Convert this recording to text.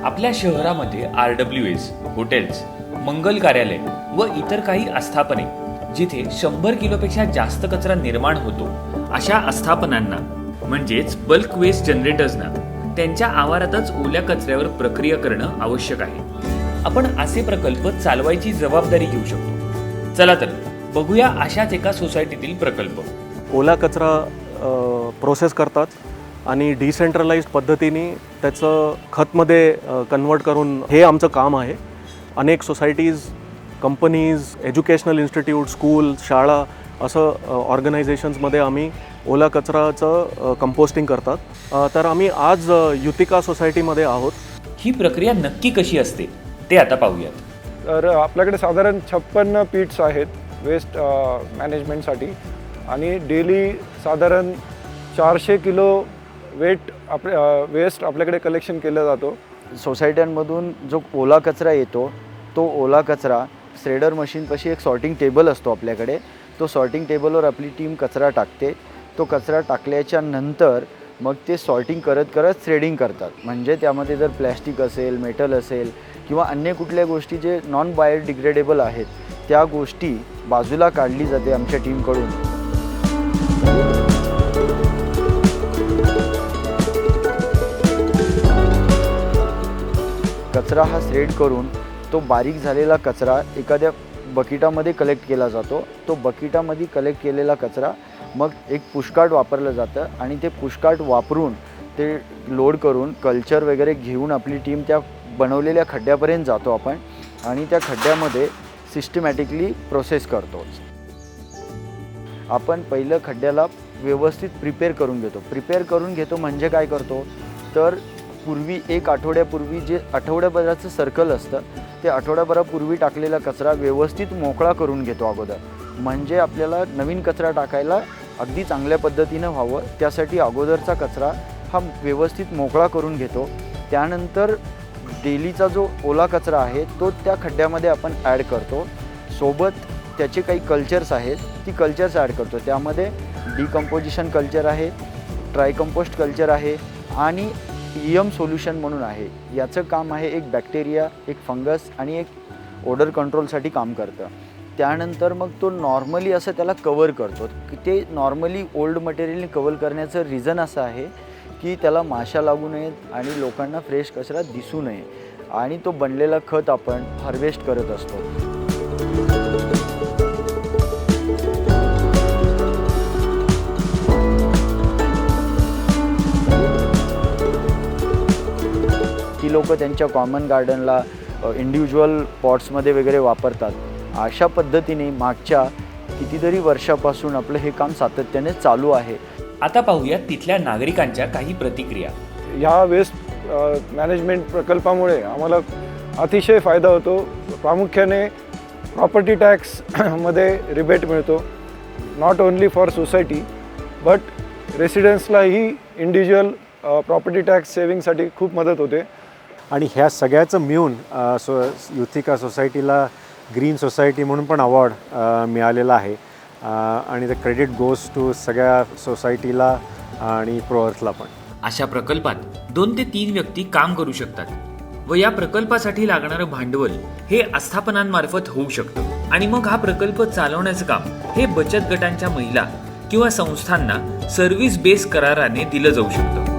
आपल्या शहरामध्ये RWS, hotels, मंगल कार्यालय व इतर काही आस्थापने जिथे 100 किलोपेक्षा जास्त कचरा निर्माण होतो अशा आस्थापनांना म्हणजेच बल्क वेस्ट जनरेटर्सना त्यांच्या आवारातच ओल्या कचऱ्यावर प्रक्रिया करणं आवश्यक आहे। आपण असे प्रकल्प चालवायची जबाबदारी घेऊ शकतो। चला तर बघूया अशाच एका सोसायटीतील प्रकल्प। ओला कचरा प्रोसेस करतात आणि डिसेंट्रलाइज्ड पद्धतीने त्याचं खतमध्ये कन्वर्ट करून हे आमचं काम आहे। अनेक societies, companies, educational institute, school, शाळा असं ऑर्गनायझेशन्समध्ये आम्ही ओला कचराचं कंपोस्टिंग करतात। तर आम्ही आज युतिका सोसायटीमध्ये आहोत। ही प्रक्रिया नक्की कशी असते ते आता पाहूयात। तर आपल्याकडे साधारण 56 पिट्स आहेत वेस्ट मॅनेजमेंटसाठी आणि डेली साधारण 400 किलो वेस्ट आपल्याकडे कलेक्शन केलं जातो। सोसायट्यांमधून जो ओला कचरा येतो तो ओला कचरा श्रेडर मशीनपाशी एक सॉर्टिंग टेबल असतो आपल्याकडे। तो सॉर्टिंग टेबलवर आपली टीम कचरा टाकते। तो कचरा टाकल्याच्या नंतर मग ते सॉर्टिंग करत करत श्रेडिंग करतात। म्हणजे त्यामध्ये जर प्लॅस्टिक असेल, मेटल असेल किंवा अन्य कुठल्या गोष्टी जे नॉन बायोडिग्रेडेबल आहेत त्या गोष्टी बाजूला काढली जाते आमच्या टीमकडून। कचरा हा श्रेड करून तो बारीक झालेला कचरा एखाद्या बकेटामध्ये कलेक्ट केला जातो। तो बकेटामध्ये कलेक्ट केलेला कचरा मग एक पुशकार्ट वापरलं जातं आणि ते पुशकार्ट वापरून ते लोड करून कल्चर वगैरे घेऊन आपली टीम त्या बनवलेल्या खड्ड्यापर्यंत जातो आपण आणि त्या खड्ड्यामध्ये सिस्टमॅटिकली प्रोसेस करतो। आपण पहिलं खड्ड्याला व्यवस्थित प्रिपेअर करून घेतो म्हणजे काय करतो तर पूर्वी एक आठवड्यापूर्वी जे आठवड्याभराचं सर्कल असतं ते आठवड्याभरापूर्वी टाकलेला कचरा व्यवस्थित मोकळा करून घेतो अगोदर, म्हणजे आपल्याला नवीन कचरा टाकायला अगदी चांगल्या पद्धतीनं व्हावं त्यासाठी अगोदरचा कचरा हा व्यवस्थित मोकळा करून घेतो। त्यानंतर डेलीचा जो ओला कचरा आहे तो त्या खड्ड्यामध्ये आपण ॲड करतो। सोबत त्याचे काही कल्चर्स आहेत ती कल्चर्स ॲड करतो। त्यामध्ये डिकम्पोजिशन कल्चर आहे, ट्रायकम्पोस्ट कल्चर आहे आणि EM सोल्युशन म्हणून आहे। याचं काम आहे एक बॅक्टेरिया, एक फंगस आणि एक ओडर कंट्रोलसाठी काम करतं। त्यानंतर मग तो नॉर्मली असं त्याला कवर करतो। ते नॉर्मली ओल्ड मटेरियलने कवर करण्याचं रिझन असं आहे की त्याला माशा लागू नयेत आणि लोकांना फ्रेश कचरा दिसू नये आणि तो बनलेला खत आपण हार्वेस्ट करत असतो। ती लोक त्यांच्या कॉमन गार्डनला इंडिव्हिज्युअल पॉट्समध्ये वगैरे वापरतात। अशा पद्धतीने मागच्या कितीतरी वर्षापासून आपलं हे काम सातत्याने चालू आहे। आता पाहूया तिथल्या नागरिकांच्या काही प्रतिक्रिया। ह्या वेस्ट मॅनेजमेंट प्रकल्पामुळे आम्हाला अतिशय फायदा होतो। प्रामुख्याने प्रॉपर्टी टॅक्समध्ये रिबेट मिळतो, not only for society but रेसिडेंट्सलाही इंडिव्हिज्युअल प्रॉपर्टी टॅक्स सेविंगसाठी खूप मदत होते। आणि ह्या सगळ्याचं मिळून युथिका सोसायटीला ग्रीन सोसायटी म्हणून पण अवॉर्ड मिळालेला आहे आणि द क्रेडिट गोज टू सगळ्या सोसायटीला आणि प्रोअर्थला पण। अशा प्रकल्पात 2 ते 3 व्यक्ती काम करू शकतात व या प्रकल्पासाठी लागणारं भांडवल हे आस्थापनांमार्फत होऊ शकतं आणि मग हा प्रकल्प चालवण्याचं काम हे बचत गटांच्या महिला किंवा संस्थांना सर्व्हिस बेस कराराने दिलं जाऊ शकतं।